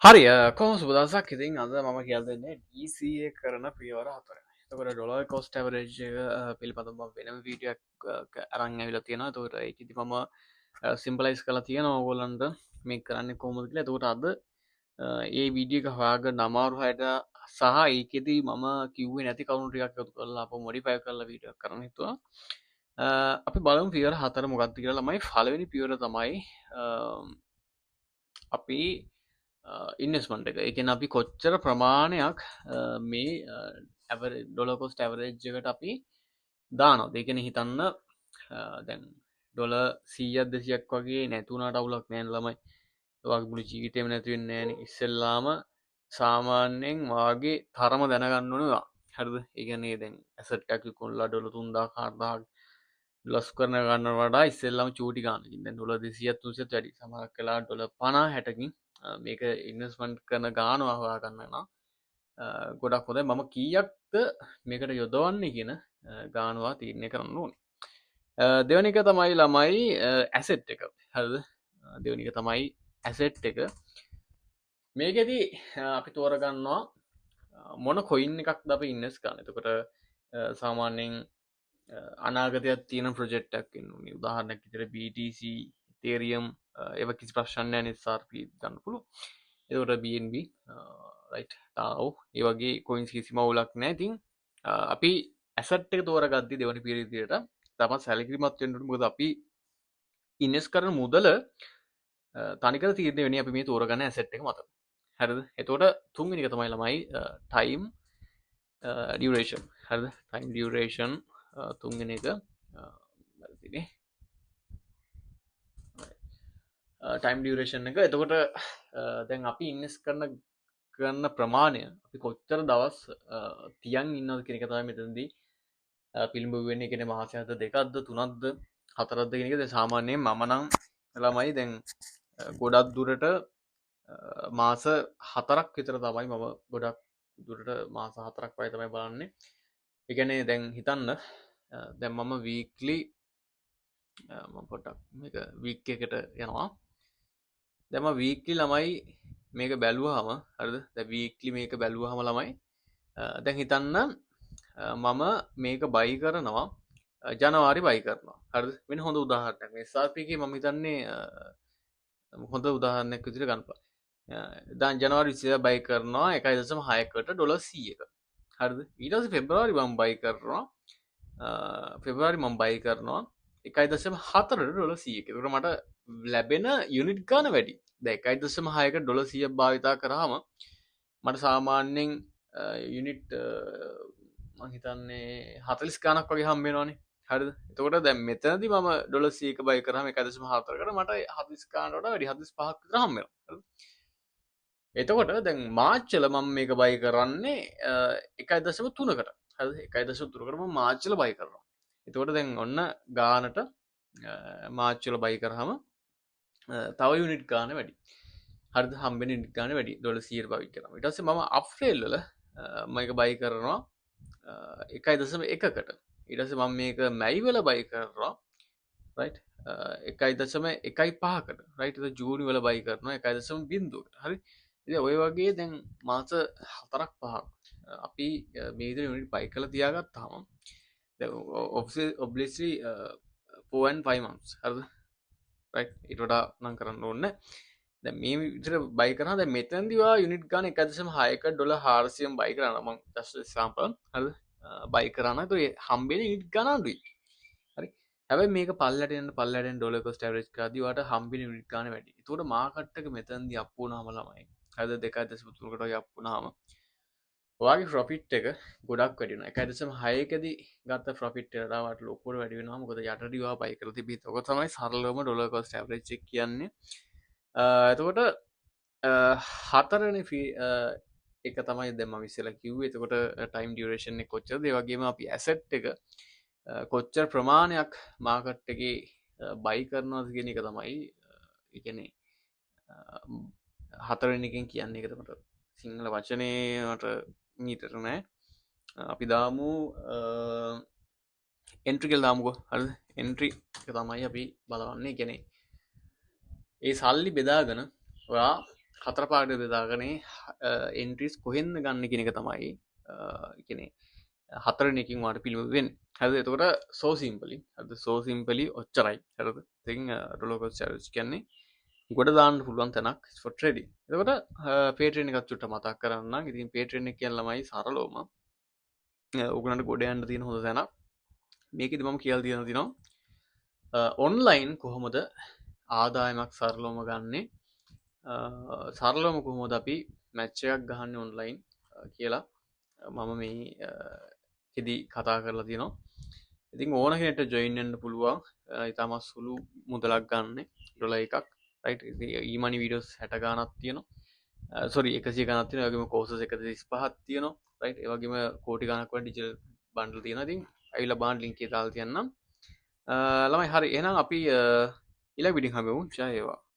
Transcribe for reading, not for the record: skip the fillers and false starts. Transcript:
හරි කොහොම සුබ දවසක්. ඉතින් අද මම කියලා දෙන්නේ DCA කරන පියවර 4. එතකොට ඩොලර් කොස්ට් ඇවරේජ් එක පිළිබඳව මම වෙනම වීඩියෝ එකක් අරන් ඇවිල්ලා තියෙනවා. එතකොට ඒකෙදි මම සිම්පලයිස් කරලා තියෙනවා ඕගොල්ලන්ට මේක කරන්නේ කොහොමද කියලා. එතකොට අද ඒ වීඩියෝ එක හොයාගන්න අමාරු හැට සහ ඒකෙදි මම කිව්වේ නැති කරුණු ටිකක් එකතු කරලා අපව මොඩිෆයි කරලා වීඩියෝ එකක් කරන්න හිතුවා. අපි බලමු පියවර 4 මොකක්ද කියලා. ළමයි පළවෙනි පියවර තමයි අපි ඉන්වස්මන්ට් එක. ඒ කියන්නේ අපි කොච්චර ප්‍රමාණයක් මේ ඩොලර් කොස්ට් ඇවරේජ් එකට අපි දානවද? ඒ කියන්නේ හිතන්න දැන් ඩොලර් 100ක් 200ක් වගේ නැති වුණාට අවුලක් නැහැ නේ ළමයි. ඔයාගේ මුළු ජීවිතේම නැති වෙන්නේ නැහැ නේ. ඉස්සෙල්ලාම සාමාන්‍යයෙන් වාගේ තරම දැනගන්න ඕනේ ඔයා. හරිද? ඒ කියන්නේ දැන් ඇසට් එකක් විකුණලා ඩොලර් 3000 4000 ලොස් කරන ගන්න වඩා ඉස්සෙල්ලාම චූටි ගානකින් දැන් ඩොලර් 200ක් 300ක් වැඩි. සමහරක් වෙලාවට ඩොලර් 50 60කින් මේක ඉන්වස්ට්මන්ට් කරන ගාන හොයාගන්න නම් ගොඩක් හොඳයි. මම කීයක්ද මේකට යොදවන්නේ කියන ගානවා තීරණය කරන්න ඕනේ. දෙවෙනි එක තමයි ළමයි ඇසෙට් එක. හරිද? දෙවෙනි එක තමයි ඇසෙට් එක. මේකෙදි අපි තෝරගන්නවා මොන කොයින් එකක්ද අපි ඉන්වෙස්ට් කරන්නේ. එතකොට සාමාන්‍යයෙන් අනාගතයක් තියෙන ප්‍රොජෙක්ට් එකක් වෙන්න ඕනේ. උදාහරණයක් විදිහට BTC, Ethereum ඒව කිසි ප්‍රශ්නයක් නැහැ නේ SRP ගන්න පුළුවන්. එතකොට BNB රයිට් තාව් ඒ වගේ කොයින්ස් කිසිම අවුලක් නැහැ. ඉතින් අපි ඇසට් එක තෝරගද්දි දෙවෙනි පීරියඩ් එකට තමයි සැලකිලිමත් වෙන්න ඕනේ. මොකද අපි ඉන්වෙස්ට් කරන මුදල තනිකර තීරණය වෙන්නේ අපි මේ තෝරගන්න ඇසට් එක මත. හරිද? එතකොට තුන්වෙනි එක තමයි ළමයි ටයිම් ඩියුරේෂන්. හරිද? ටයිම් ඩියුරේෂන් තුන්වෙනි එක වැරදිනේ. ටයිම් ඩියුරේෂන් එක. එතකොට දැන් අපි ඉන්වෙස්ට් කරන ප්‍රමාණය අපි කොච්චර දවස් තියන් ඉන්නවද කියන එක තමයි මෙතනදී පිළිඹු වෙන්නේ. කියන්නේ මාසයක්ද දෙකක්ද තුනක්ද හතරක්ද කියන එක. දැන් සාමාන්‍යයෙන් මම නම් ළමයි දැන් ගොඩක් දුරට මාස 4ක් විතර තමයි මම ගොඩක් දුරට මාස 4ක් වගේ තමයි බලන්නේ. ඒ කියන්නේ දැන් හිතන්න දැන් මම වීක්ලි මම පොඩ්ඩක් මේක වීක් එකට යනවා. දැන් මම වීක්ලි ළමයි මේක බැලුවාම හරිද? දැන් වීක්ලි මේක බැලුවාම ළමයි දැන් හිතන්න මම මේක බයි කරනවා ජනවාරි බයි කරනවා. හරිද? වෙන හොඳ උදාහරණයක්. මේ SRP එකේ මම හිතන්නේ හොඳ උදාහරණයක් විදිහට ගන්නපා. දැන් ජනවාරි 20 බයි කරනවා 1.6කට ඩොලර් 100ක. හරිද? ඊට පස්සේ පෙබරවාරි මම බයි කරනවා පෙබරවාරි මම බයි කරනවා 1.4ට ඩොලර් 100ක. ඒකට මට ලැබෙන යුනිට් ගාන වැඩි. දැන් 1.6ක ඩොලර් 100ක් භාවිතා කරාම මට සාමාන්‍යයෙන් යුනිට් මම හිතන්නේ 40 ගානක් වගේ හම්බ වෙනවනේ. හරිද? එතකොට දැන් මෙතනදී මම ඩොලර් 100ක බයි කරාම 1.4කට මට 40 ගානකට වඩා වැඩි 45ක් විතර හම්බ වෙනවා. හරිද? එතකොට දැන් මාර්ච්වල මම මේක බයි කරන්නේ 1.3කට. හරිද? 1.3කට මම මාර්ච්වල බයි කරනවා. එතකොට දැන් ඔන්න ගානට මාර්ච්වල බයි කරාම තව යුනිට් ගාන වැඩි. හරිද? හම්බෙන යුනිට් ගාන වැඩි. ඩොලර් 100ට බයි කරාම. ඊට පස්සේ මම අප්‍රේල් වල මේක බයි කරනවා 1.1කට. ඊට පස්සේ මම මේක මැයි වල බයි කරනවා රයිට් 1.15කට. රයිට් ඒක ජූනි වල බයි කරනවා 1.0කට. හරි? ඉතින් ඔය වගේ දැන් මාස 4ක් 5ක් අපි මේ විදිහට යුනිට් බයි කරලා තියාගත්තාම දැන් obviously 4 and 5 months හරිද? රයිට් ඊට වඩා නම් කරන්න ඕනේ. දැන් මේ විදිහට බයි කරනවා. දැන් මෙතනදී ඔයා යුනිට් ගන්න 1.6ක ඩොලර් 400න් බයි කරනවා. මම just example හරිද? බයි කරනවා. ඒක හම්බෙන්නේ යුනිට් ගන්න අඩුයි. හරි? හැබැයි මේක පල්ලට යන ඩොලර් කොස්ට් ඇවරේජ් කරද්දී ඔයාට හම්බෙන යුනිට් ගන්න වැඩි. ඒතකොට මාකට් එක මෙතනදී අප් වුණාම ළමයි. හරිද? 2.3කට වගේ අප් වුණාම ඔයාගේ ප්‍රොෆිට් එක ගොඩක් වැඩි වෙනවා. 1.6කදී ගත්ත ප්‍රොෆිට් එකට වඩා ලොකුවට වැඩි වෙනවා. මොකද යටදී ඔයා බයි කරලා තිබිත්. ඔක තමයි සරලවම ඩොලර් කොස්ට් ඇවරේජ් එක කියන්නේ. එතකොට හතරවෙනි එක තමයි දැන් මම ඉස්සෙල්ලා කිව්වේ. එතකොට ටයිම් ඩියුරේෂන් එක කොච්චරද? ඒ වගේම අපි ඇසෙට් එක කොච්චර ප්‍රමාණයක් මාකට් එකේ බයි කරනවද කියන එක තමයි ඒ කියන්නේ හතරවෙනි එකෙන් කියන්නේ. ඒකට මට සිංහල වචනේ මට මීටර නෑ. අපි දාමු එන්ට්‍රි කියලා දාමුකෝ. හරිද? එන්ට්‍රි එක තමයි අපි බලවන්නේ. කියන්නේ ඒ සල්ලි බෙදාගෙන ඔයා 4 පාට බෙදාගනේ එන්ට්‍රීස් කොහෙන්ද ගන්න කියන එක තමයි කියන්නේ 4 එකකින් වාට පිළිවෙල වෙන්නේ. හරිද? එතකොට සෝ සිම්පලි. හරිද? සෝ සිම්පලි ඔච්චරයි. හරිද? ඉතින් රෝලර් කෝස්ටර් චැලෙන්ජ් කියන්නේ ගොඩ දාන්න පුළුවන් තැනක් for trading. එතකොට Patreon එකත් චුට්ට මතක් කරන්නම්. ඉතින් Patreon එක කියන ළමයි සරලවම ඔයගලන්ට ගොඩ යන්න තියෙන හොඳ තැනක්. මේකෙදි මම කියලා දෙන්න තියෙනවා ඔන්ලයින් කොහොමද ආදායමක් සරලවම ගන්නේ සරලවම කොහොමද අපි මැච් එකක් ගහන්නේ ඔන්ලයින් කියලා මම මේ කෙදි කතා කරලා තියෙනවා. ඉතින් ඕන කෙනෙක්ට ජොයින් වෙන්න පුළුවන්. ඊටමත් සුළු මුදලක් ගන්න ඩොලර් එකක්. රයිට්. ඊමනි වීඩියෝස් 60 ගානක් තියෙනවා. සෝරි 100 ගානක් තියෙනවා. ඒ වගේම කෝසස් 135ක් තියෙනවා. රයිට්. ඒ වගේම කෝටි ගානක් වගේ ඩිජිටල් බන්ඩල් තියෙනවා. ඉතින් අයිලා බාන්න ලින්ක් එක දාලා තියන්නම්. ළමයි හරි. එහෙනම් අපි ඊළඟ වීඩියෝ එක හම්බෙමු. ජය වේවා.